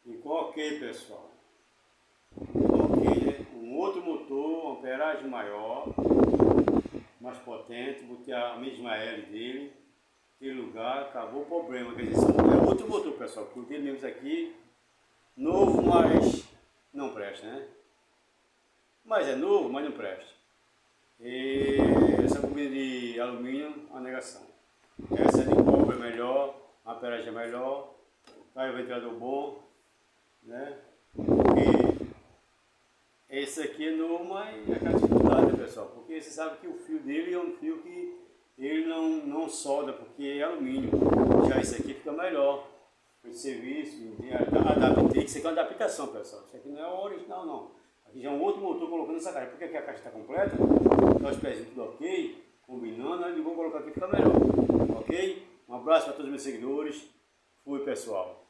Ficou ok, pessoal. Ok, né? Um outro motor, uma amperagem maior, mais potente, botei a mesma L dele, aquele lugar, acabou o problema. Quer dizer, é outro motor, pessoal, porque ele mesmo aqui, novo, mas não presta, né? Mas é novo, mas não presta. E essa bobina de alumínio, uma negação. Essa de cobre é melhor, a amperagem é melhor, tá o ventilador bom, né? E esse aqui é novo, mas é aquela dificuldade, né, pessoal? Porque você sabe que o fio dele é um fio que ele não solda, porque é alumínio. Já esse aqui fica melhor. De serviço, adaptei, isso aqui é uma adaptação, pessoal. Isso aqui não é o original, não. Aqui já é um outro motor colocando nessa caixa. Porque aqui a caixa está completa, tá os pezinhos tudo ok, combinando, aí vou colocar aqui, fica melhor. Ok? Um abraço para todos os meus seguidores. Fui, pessoal.